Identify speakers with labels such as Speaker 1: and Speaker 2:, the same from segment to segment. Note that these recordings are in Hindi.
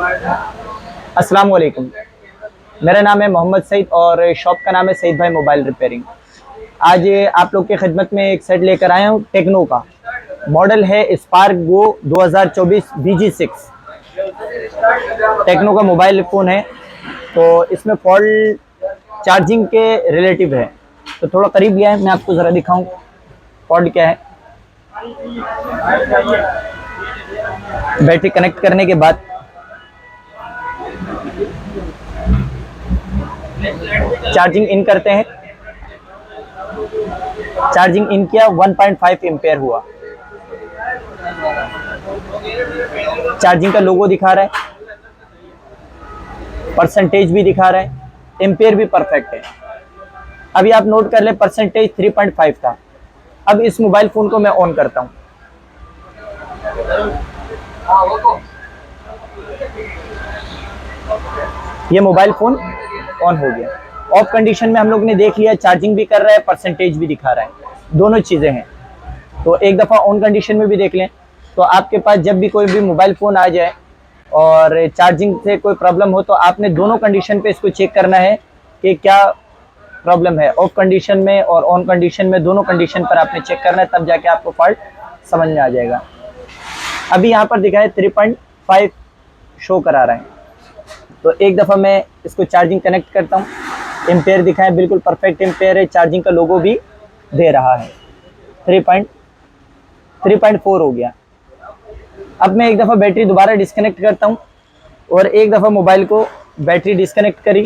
Speaker 1: अस्सलाम वालेकुम। मेरा नाम है मोहम्मद सईद और शॉप का नाम है सईद भाई मोबाइल रिपेयरिंग। आज आप लोग की खिदमत में एक सेट लेकर आया हूँ टेक्नो का। मॉडल है स्पार्क गो 2024 BG6। टेक्नो का मोबाइल फ़ोन है, तो इसमें फॉल्ट चार्जिंग के रिलेटिव है। तो थोड़ा करीब लिया है, मैं आपको ज़रा दिखाऊं फॉल्ट क्या है। बैटरी कनेक्ट करने के बाद चार्जिंग इन करते हैं। चार्जिंग इन किया, 1.5 एम्पेयर हुआ। चार्जिंग का लोगो दिखा रहा है, परसेंटेज भी दिखा रहा है, एम्पेयर भी परफेक्ट है। अभी आप नोट कर ले, परसेंटेज 3.5 था। अब इस मोबाइल फ़ोन को मैं ऑन करता हूँ। ये मोबाइल फ़ोन ऑन हो गया। ऑफ कंडीशन में हम लोग ने देख लिया, चार्जिंग भी कर रहा है, परसेंटेज भी दिखा रहा है, दोनों चीज़ें हैं। तो एक दफ़ा ऑन कंडीशन में भी देख लें। तो आपके पास जब भी कोई भी मोबाइल फ़ोन आ जाए और चार्जिंग से कोई प्रॉब्लम हो, तो आपने दोनों कंडीशन पे इसको चेक करना है कि क्या प्रॉब्लम है। ऑफ कंडीशन में और ऑन कंडीशन में, दोनों कंडीशन पर आपने चेक करना है, तब जाके आपको फॉल्ट समझ में आ जाएगा। अभी यहाँ पर दिखा है 3.5 शो करा रहा है। तो एक दफ़ा मैं इसको चार्जिंग कनेक्ट करता हूँ। एम्पेयर दिखा है, बिल्कुल परफेक्ट एम्पेयर है, चार्जिंग का लोगो भी दे रहा है। 3.4 हो गया। अब मैं एक दफ़ा बैटरी दोबारा डिस्कनेक्ट करता हूँ और एक दफ़ा मोबाइल को बैटरी डिस्कनेक्ट करी।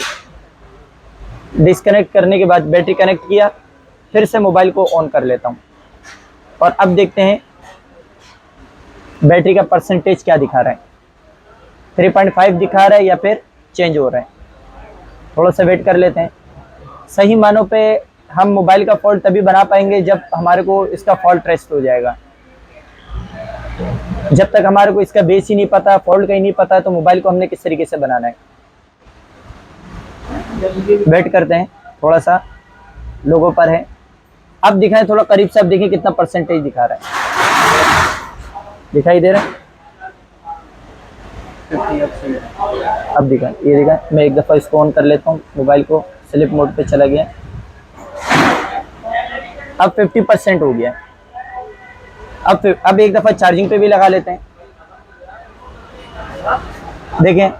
Speaker 1: डिस्कनेक्ट करने के बाद बैटरी कनेक्ट किया, फिर से मोबाइल को ऑन कर लेता हूँ और अब देखते हैं बैटरी का परसेंटेज क्या दिखा रहा है। 3.5 दिखा रहा है या फिर चेंज हो रहा है। थोड़ा सा वेट कर लेते हैं। सही मानों पे हम मोबाइल का फॉल्ट तभी बना पाएंगे जब हमारे को इसका फॉल्ट ट्रेस हो जाएगा। जब तक हमारे को इसका बेस ही नहीं पता, फॉल्ट का ही नहीं पता, तो मोबाइल को हमने किस तरीके से बनाना है। वेट करते हैं, थोड़ा सा लोगों पर है। अब दिखाएं थोड़ा करीब से, अब देखिए कितना परसेंटेज दिखा रहा है। दिखाई दे रहा है? अब दिखा, ये दिखा। मैं एक दफ़ा इसको ऑन कर लेता हूँ, मोबाइल को स्लिप मोड पे चला गया। अब 50% हो गया। अब एक दफ़ा चार्जिंग पे भी लगा लेते हैं। देखें,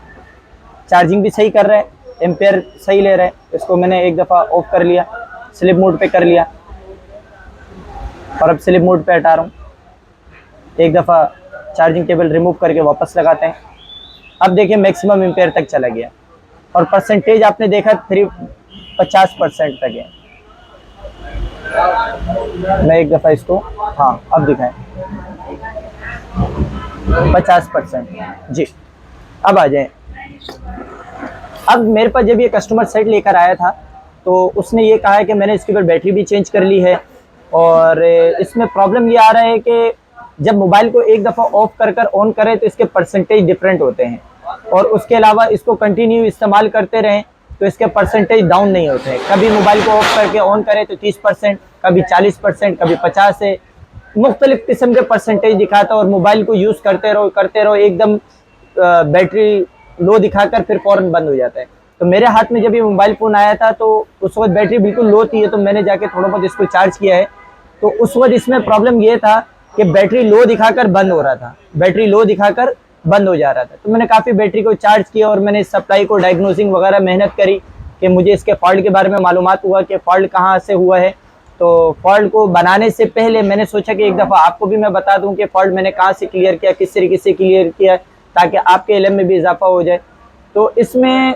Speaker 1: चार्जिंग भी सही कर रहा है, एम्पेयर सही ले रहा है। इसको मैंने एक दफ़ा ऑफ कर लिया, स्लिप मोड पे कर लिया और अब स्लिप मोड पे हटा रहा हूँ। एक दफ़ा चार्जिंग केबल रिमूव करके वापस लगाते हैं। अब देखिए मैक्सिमम एम्पेयर तक चला गया और परसेंटेज आपने देखा 50% तक है। मैं एक दफ़ा इसको, हाँ अब दिखाएं 50% जी। अब आ जाए। अब मेरे पास जब ये कस्टमर सेट लेकर आया था तो उसने ये कहा है कि मैंने इसके ऊपर बैटरी भी चेंज कर ली है और इसमें प्रॉब्लम ये आ रहा है कि जब मोबाइल को एक दफ़ा ऑफ कर ऑन करें तो इसके परसेंटेज डिफरेंट होते हैं और उसके अलावा इसको कंटिन्यू इस्तेमाल करते रहें तो इसके परसेंटेज डाउन नहीं होते हैं। कभी मोबाइल को ऑफ करके ऑन करें तो 30%, कभी 40%, कभी 50 है, मुख्तलिफ किस्म के परसेंटेज दिखाता है और मोबाइल को यूज़ करते रहो एकदम बैटरी लो दिखाकर फिर फ़ौरन बंद हो जाता है। तो मेरे हाथ में जब ये मोबाइल फ़ोन आया था तो उस वक्त बैटरी बिल्कुल लो थी, तो मैंने जाके थोड़ा बहुत इसको चार्ज किया है। तो उस वक्त इसमें प्रॉब्लम ये था कि बैटरी लो दिखाकर बंद हो रहा था, बैटरी लो दिखाकर बंद हो जा रहा था। तो मैंने काफ़ी बैटरी को चार्ज किया और मैंने सप्लाई को डायग्नोसिंग वगैरह मेहनत करी कि मुझे इसके फॉल्ट के बारे में मालूमात हुआ कि फ़ॉल्ट कहाँ से हुआ है। तो फॉल्ट को बनाने से पहले मैंने सोचा कि एक दफ़ा आपको भी मैं बता दूं कि फॉल्ट मैंने कहाँ से क्लियर किया, किस तरीके से क्लियर किया, ताकि आपके इल्म में भी इजाफा हो जाए। तो इसमें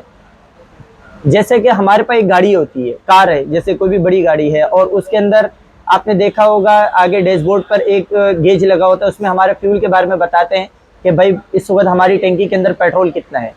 Speaker 1: जैसे कि हमारे पास एक गाड़ी होती है, कार है, जैसे कोई भी बड़ी गाड़ी है और उसके अंदर आपने देखा होगा आगे डैशबोर्ड पर एक गेज लगा होता है, उसमें हमारे फ्यूल के बारे में बताते हैं कि भाई इस वक्त हमारी टैंकी के अंदर पेट्रोल कितना है,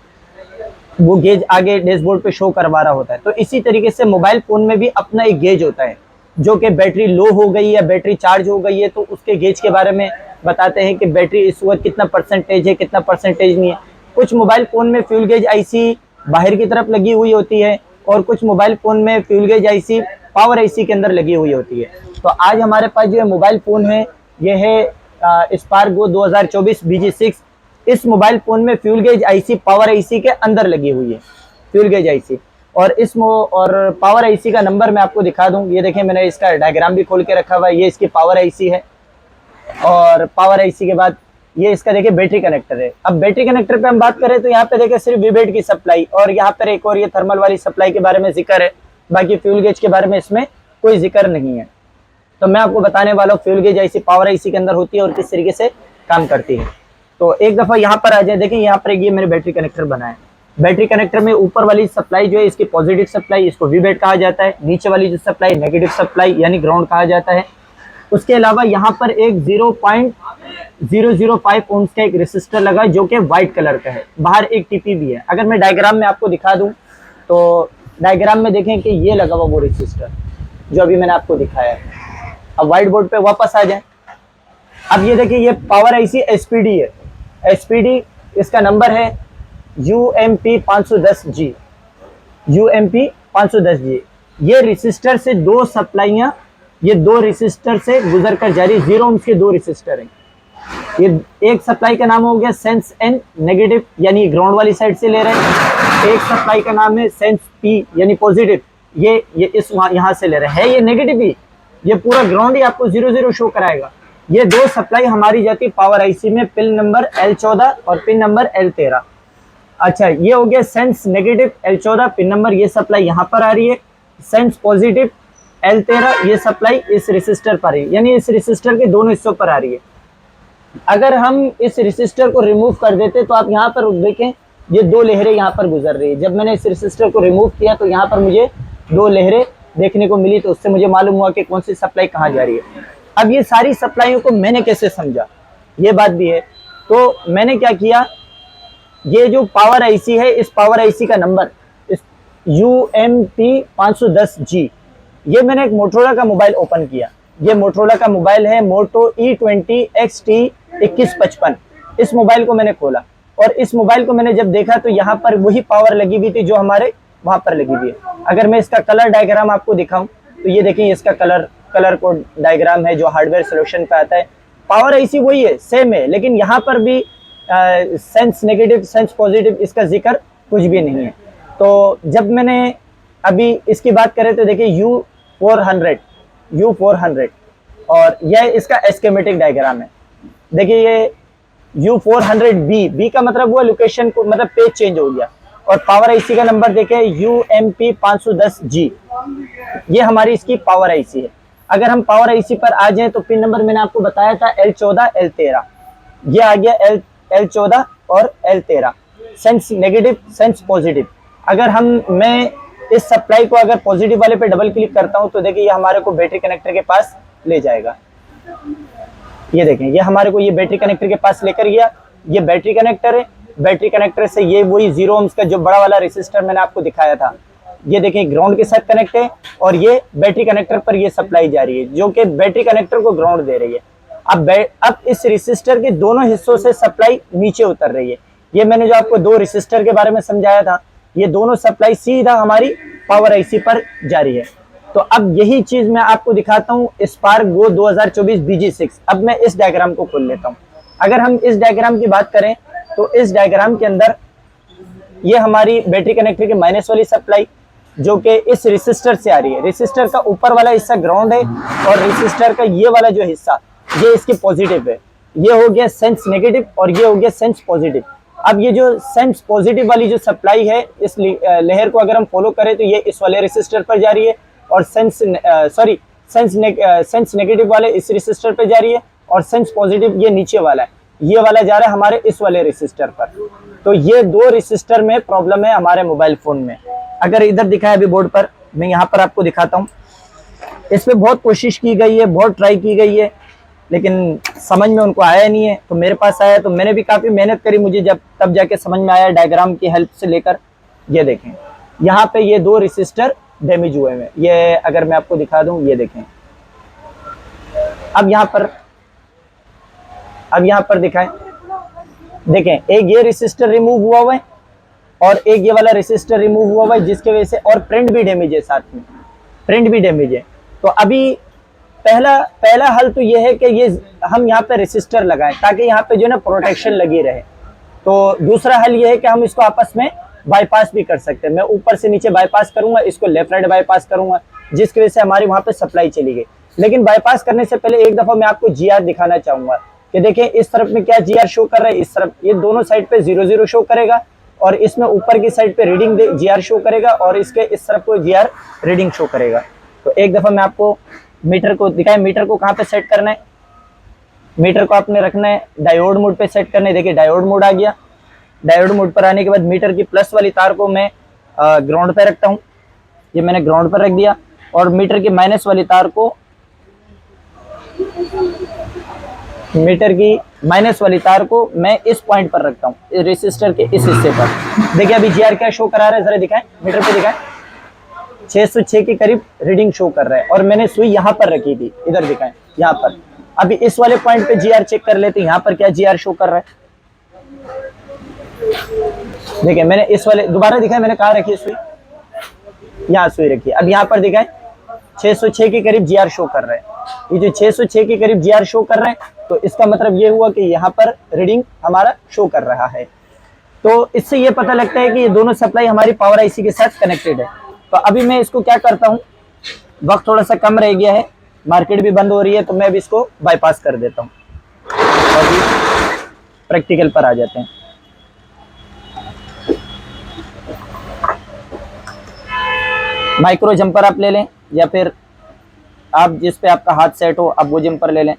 Speaker 1: वो गेज आगे डैशबोर्ड पे शो करवा रहा होता है। तो इसी तरीके से मोबाइल फ़ोन में भी अपना एक गेज होता है जो कि बैटरी लो हो गई या बैटरी चार्ज हो गई है तो उसके गेज के बारे में बताते हैं कि बैटरी इस वक्त कितना परसेंटेज है, कितना परसेंटेज नहीं है। कुछ मोबाइल फ़ोन में फ्यूल गेज आईसी बाहर की तरफ लगी हुई होती है और कुछ मोबाइल फ़ोन में fuel gauge IC power IC के अंदर लगी हुई होती है। तो आज हमारे पास जो मोबाइल फ़ोन है ये है स्पार्क गो 2024 BG6 इस मोबाइल फोन में fuel gauge IC power IC के अंदर लगी हुई है, फ्यूल गेज आईसी। और और पावर आईसी का नंबर मैं आपको दिखा दूं, ये देखें मैंने इसका डायग्राम भी खोल के रखा हुआ है। ये इसकी पावर आईसी है और पावर आईसी के बाद ये इसका देखिए बैटरी कनेक्टर है। अब बैटरी कनेक्टर पे हम बात करें तो यहाँ पे देखिए सिर्फ वीबेड की सप्लाई और यहाँ पर एक और ये थर्मल वाली सप्लाई के बारे में जिक्र है, बाकी फ्यूल गेज के बारे में इसमें कोई जिक्र नहीं है। तो मैं आपको बताने वाला हूँ fuel gauge IC power IC के अंदर होती है और किस तरीके से काम करती है। तो एक दफा यहाँ पर आ जाए, देखें यहाँ पर ये मैंने बैटरी कनेक्टर बनाया है। बैटरी कनेक्टर में ऊपर वाली सप्लाई जो है इसकी पॉजिटिव सप्लाई, इसको वीबेड कहा जाता है। नीचे वाली जो सप्लाई नेगेटिव सप्लाई यानी ग्राउंड कहा जाता है। उसके अलावा यहाँ पर एक 0.005 ओम्स का एक रेसिस्टर लगा है जो कि व्हाइट कलर का है। बाहर एक टीपी भी है। अगर मैं डायग्राम में आपको दिखा दूं तो डायग्राम में देखें कि ये लगा हुआ वो रेसिस्टर जो अभी मैंने आपको दिखाया है। अब व्हाइट बोर्ड पे वापस आ जाएं। अब ये देखिए ये पावर आईसी एसपीडी है। एसपीडी इसका नंबर है UMP 510G, UMP 510G। ये रेसिस्टर से दो सप्लाइयां, ये दो रेसिस्टर से गुजर कर जा रही है। 0 ओम्स के दो रेसिस्टर हैं। ये एक सप्लाई का नाम हो गया सेंस N नेगेटिव यानी ग्राउंड वाली साइड से ले रहे हैं। एक सप्लाई का नाम है सेंस P यानी पॉजिटिव, ये इस यहाँ से ले रहे हैं। ये नेगेटिव ही, ये पूरा ग्राउंड ही आपको 0 शो कराएगा। ये दो सप्लाई हमारी जाती है पावर आईसी में, पिन नंबर L14 और पिन नंबर L13। अच्छा, ये हो गया sense negative L14 pin number, ये सप्लाई यहाँ पर आ रही है। सेंस पॉजिटिव L13 ये सप्लाई इस रेसिस्टर पर है, यानी इस रेसिस्टर के दोनों हिस्सों पर आ रही है। अगर हम इस रेसिस्टर को रिमूव कर देते तो आप यहाँ पर देखें ये दो लहरें यहाँ पर गुजर रही है। जब मैंने इस रेसिस्टर को रिमूव किया तो यहाँ पर मुझे दो लहरें देखने को मिली, तो उससे मुझे मालूम हुआ कि कौन सी सप्लाई कहाँ जा रही है। अब ये सारी सप्लाइयों को मैंने कैसे समझा, ये बात भी है। तो मैंने क्या किया, ये जो पावर आईसी है इस पावर आईसी का नंबर इस UMP 510G, ये मैंने एक मोटोरोला का मोबाइल ओपन किया। ये मोटोरोला का मोबाइल है मोटो E20 XT 2155। इस मोबाइल को मैंने खोला और इस मोबाइल को मैंने जब देखा तो यहाँ पर वही पावर लगी हुई थी जो हमारे वहां पर लगी हुई है। अगर मैं इसका कलर डायग्राम आपको दिखाऊं तो ये देखिए इसका कलर कोड डायग्राम है जो हार्डवेयर सोल्यूशन पे आता है। पावर आईसी वही है, सेम है, लेकिन यहाँ पर भी सेंस नेगेटिव सेंस पॉजिटिव इसका जिक्र कुछ भी नहीं है। तो जब मैंने अभी इसकी बात करें तो देखिए U400 और यह इसका एस्केमेटिक डायग्राम है। देखिए ये U400B का मतलब हुआ लोकेशन को, मतलब पेज चेंज हो गया। और पावर आईसी का नंबर देखें UMP 510G, ये हमारी इसकी पावर आईसी है। अगर हम पावर आईसी पर आ जाएं तो पिन नंबर मैंने आपको बताया था L14 L13, ये आ गया L14 और L13, sense negative sense positive. अगर मैं इस सप्लाई को अगर पॉजिटिव वाले पे डबल क्लिक करता हूं तो देखिए ये हमारे को बैटरी कनेक्टर के पास ले जाएगा। ये देखें ये हमारे को ये बैटरी कनेक्टर के पास लेकर गया। ये बैटरी कनेक्टर है। बैटरी कनेक्टर से ये वही 0 ओम्स का जो बड़ा वाला रेसिस्टर मैंने आपको दिखाया था, ये देखें ग्राउंड के साथ कनेक्ट है और ये बैटरी कनेक्टर पर ये सप्लाई जा रही है जो कि बैटरी कनेक्टर को ग्राउंड दे रही है। अब इस रेसिस्टर के दोनों हिस्सों से सप्लाई नीचे उतर रही है। ये मैंने जो आपको दो रेसिस्टर के बारे में समझाया था, ये दोनों सप्लाई सीधा हमारी पावर आईसी पर जा रही है। तो अब यही चीज मैं आपको दिखाता हूँ स्पार्क गो 2024 BG6। अब मैं इस डायग्राम को खोल लेता हूँ। अगर हम इस डायग्राम की बात करें तो इस डायग्राम के अंदर ये हमारी बैटरी कनेक्टर की माइनस वाली सप्लाई जो कि इस रेसिस्टर से आ रही है। रेसिस्टर का ऊपर वाला हिस्सा ग्राउंड है और रेसिस्टर का ये वाला जो हिस्सा ये इसकी पॉजिटिव है। ये हो गया सेंस नेगेटिव और ये हो गया सेंस पॉजिटिव। अब ये जो सेंस पॉजिटिव वाली जो सप्लाई है इस लहर को अगर हम फॉलो करें तो ये इस वाले रेसिस्टर पर जा रही है और सेंस नेगेटिव वाले इस रेसिस्टर पर जा रही है और सेंस पॉजिटिव ये नीचे वाला है, ये वाला जा रहा है हमारे इस वाले रेसिस्टर पर। तो ये दो रेसिस्टर में प्रॉब्लम है हमारे मोबाइल फोन में। अगर इधर दिखाया अभी बोर्ड पर, मैं यहाँ पर आपको दिखाता हूँ। इस पे बहुत कोशिश की गई है, बहुत ट्राई की गई है, लेकिन समझ में उनको आया नहीं है। तो मेरे पास आया तो मैंने भी काफ़ी मेहनत करी, मुझे तब जाके समझ में आया डायग्राम की हेल्प से लेकर। ये देखें यहाँ पे ये दो रेसिस्टर डैमेज हुए हैं। ये अगर मैं आपको दिखा दूं, ये देखें। अब यहाँ पर दिखाएं, देखें एक ये रेसिस्टर रिमूव हुआ हुआ है और एक ये वाला रेसिस्टर रिमूव हुआ हुआ है, जिसकी वजह से और प्रिंट भी डैमेज है, साथ में प्रिंट भी डैमेज है। तो अभी पहला हल तो ये है कि ये हम यहाँ पे रेसिस्टर लगाएं ताकि यहाँ पे जो है ना प्रोटेक्शन लगी रहे। तो दूसरा हल ये है कि हम इसको आपस में बाईपास भी कर सकते हैं। मैं ऊपर से नीचे बाईपास करूंगा, इसको लेफ्ट राइट बाईपास करूंगा, जिसकी वजह से हमारी वहां पे सप्लाई चली गई। लेकिन बाईपास करने से पहले एक दफा मैं आपको जीआर दिखाना चाहूंगा कि देखिए इस तरफ में क्या जीआर शो कर रहा है, इस तरफ ये दोनों साइड पे 00 शो करेगा, और इसमें ऊपर की साइड पे रीडिंग जीआर शो करेगा, और इसके इस तरफ को जीआर रीडिंग शो करेगा। तो एक दफा मैं आपको मीटर को दिखाएं, मीटर को कहाँ पे सेट करना है। मीटर को आपने रखना है डायोड मोड पे सेट करना है। देखिए डायोड मोड आ गया। डायोड मोड पर आने के बाद मीटर की प्लस वाली तार को मैं ग्राउंड पे रखता हूँ, ये मैंने ग्राउंड पर रख दिया, और मीटर की माइनस वाली तार को मैं इस पॉइंट पर रखता हूँ, रेसिस्टर के इस हिस्से पर। देखिए अभी जीआर क्या शो करा रहा है, जरा दिखाएं, मीटर पे दिखाएं, 606 के करीब रीडिंग शो कर रहा है, और मैंने सुई यहाँ पर रखी थी, इधर दिखाएं, यहाँ पर। अभी इस वाले पॉइंट पे जीआर चेक कर लेते हैं, यहाँ पर क्या जीआर शो कर रहा है। देखिए मैंने इस वाले, दोबारा दिखाएं, मैंने कहाँ रखी है सुई, यहाँ सुई रखी है। अब यहाँ पर दिखाएं 606 के करीब जीआर शो कर रहा है। ये जो 606 के करीब जीआर शो कर रहा है, तो इसका मतलब ये हुआ कि यहाँ पर रीडिंग हमारा शो कर रहा है। तो इससे ये पता लगता है कि ये दोनों सप्लाई हमारी पावर आईसी के साथ कनेक्टेड है। तो अभी मैं इसको क्या करता हूँ, वक्त थोड़ा सा कम रह गया है, मार्केट भी बंद हो रही है, तो मैं अभी इसको बाईपास कर देता हूँ और भी प्रैक्टिकल पर आ जाते हैं। माइक्रो जंपर आप ले लें, या फिर आप जिस पे आपका हाथ सेट हो आप वो जंपर ले लें।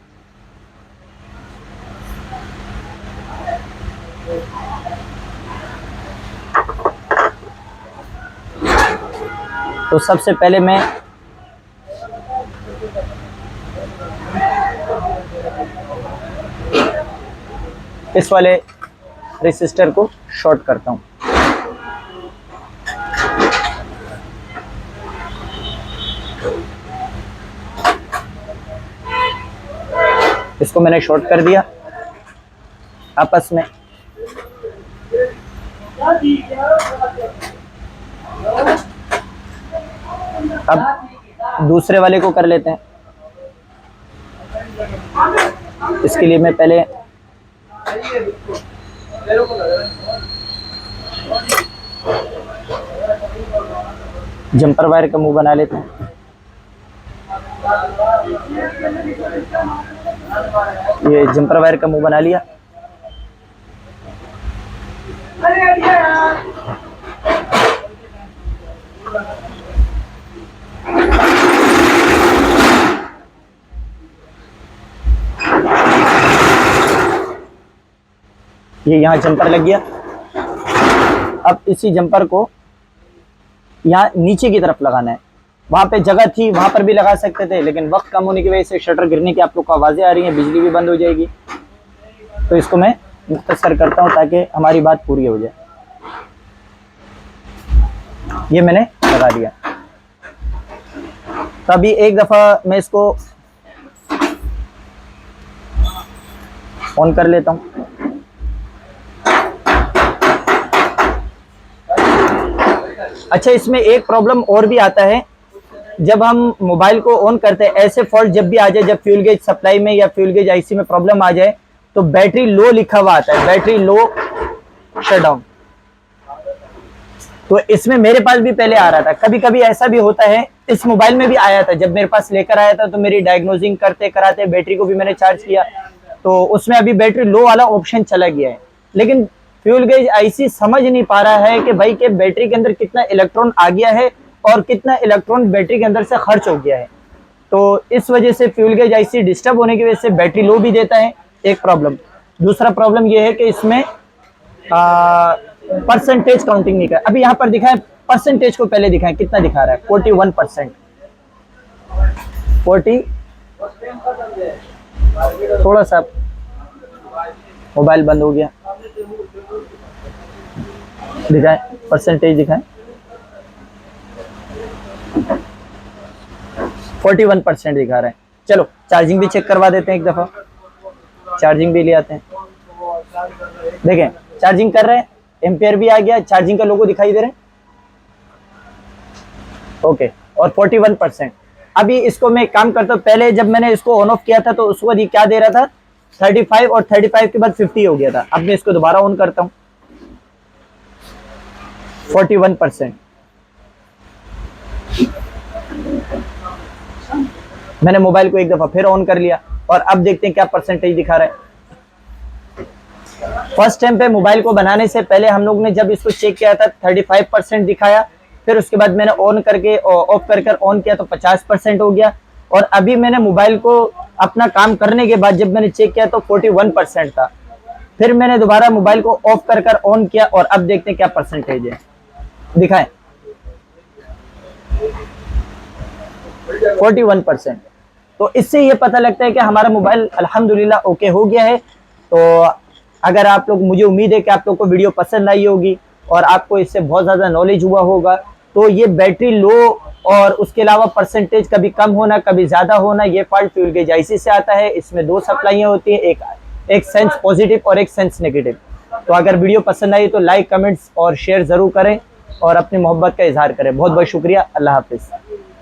Speaker 1: तो सबसे पहले मैं इस वाले रेसिस्टर को शॉर्ट करता हूं। इसको मैंने शॉर्ट कर दिया आपस में। अब दूसरे वाले को कर लेते हैं। इसके लिए मैं पहले जंपर वायर का मुंह बना लेते हैं। ये जंपर वायर का मुंह बना लिया। ये यहाँ जंपर लग गया। अब इसी जंपर को यहाँ नीचे की तरफ लगाना है। वहां पे जगह थी, वहां पर भी लगा सकते थे, लेकिन वक्त कम होने की वजह से शटर गिरने की आप लोग को आवाजें आ रही हैं, बिजली भी बंद हो जाएगी। तो इसको मैं मुख्तसर करता हूं ताकि हमारी बात पूरी हो जाए। ये मैंने लगा दिया। तो अभी एक दफा मैं इसको ऑन कर लेता हूं। अच्छा, इसमें एक प्रॉब्लम और भी आता है। जब हम मोबाइल को ऑन करते हैं, ऐसे फॉल्ट जब भी आ जाए, जब फ्यूल गेज सप्लाई में या फ्यूल गेज आईसी में प्रॉब्लम आ जाए, तो बैटरी लो लिखा हुआ आता है, बैटरी लो शटडाउन। तो इसमें मेरे पास भी पहले आ रहा था, कभी कभी ऐसा भी होता है, इस मोबाइल में भी आया था। जब मेरे पास लेकर आया था तो मेरी डायग्नोजिंग करते कराते बैटरी को भी मैंने चार्ज किया, तो उसमें अभी बैटरी लो वाला ऑप्शन चला गया है। लेकिन फ्यूल गेज आईसी समझ नहीं पा रहा है कि भाई के बैटरी के अंदर कितना इलेक्ट्रॉन आ गया है और कितना इलेक्ट्रॉन बैटरी के अंदर से खर्च हो गया है। तो इस वजह से फ्यूल गेज आईसी डिस्टर्ब होने की वजह से बैटरी लो भी देता है, एक प्रॉब्लम। दूसरा प्रॉब्लम यह है कि इसमें परसेंटेज काउंटिंग नहीं कर। अभी यहाँ पर दिखाएं, परसेंटेज को पहले दिखाएं कितना दिखा रहा है, 41%। 40, थोड़ा सा मोबाइल बंद हो गया, दिखाएं परसेंटेज दिखाएं, 41% दिखा रहे हैं। चलो चार्जिंग भी चेक करवा देते हैं एक दफा, चार्जिंग भी ले आते हैं। देखें चार्जिंग कर रहे हैं, एम्पियर भी आ गया, चार्जिंग का लोगो दिखाई दे रहे हैं, ओके, और 41%। अभी इसको मैं काम करता हूँ। पहले जब मैंने इसको ऑन ऑफ किया था तो उस वक्त ये क्या दे रहा था, 35 और 35 के बाद 50 हो गया था। अब मैं इसको दोबारा ऑन करता हूँ, 41%। मैंने मोबाइल को एक दफा फिर ऑन कर लिया और अब देखते हैं क्या परसेंटेज दिखा रहा है। फर्स्ट टाइम पे मोबाइल को बनाने से पहले हम लोग ने जब इसको चेक किया था 35% दिखाया, फिर उसके बाद मैंने ऑन करके ऑफ कर कर ऑन किया तो 50% हो गया, और अभी मैंने मोबाइल को अपना काम करने के बाद जब मैंने चेक किया तो 41% था। फिर मैंने दोबारा मोबाइल को ऑफ कर कर ऑन किया और अब देखते हैं क्या परसेंटेज है, दिखाएं 41%। तो इससे ये पता लगता है कि हमारा मोबाइल अल्हम्दुलिल्लाह ओके हो गया है। तो अगर आप लोग, मुझे उम्मीद है कि आप लोग को वीडियो पसंद आई होगी और आपको इससे बहुत ज़्यादा नॉलेज हुआ होगा। तो ये बैटरी लो और उसके अलावा परसेंटेज कभी कम होना कभी ज़्यादा होना, ये फॉल्ट फ्यूल गेज आईसी से आता है। इसमें दो सप्लाइयाँ होती हैं, एक सेंस पॉजिटिव और एक सेंस नेगेटिव। तो अगर वीडियो पसंद आई तो लाइक, कमेंट्स और शेयर ज़रूर करें और अपनी मोहब्बत का इजहार करें। बहुत बहुत शुक्रिया। अल्लाह हाफिज़।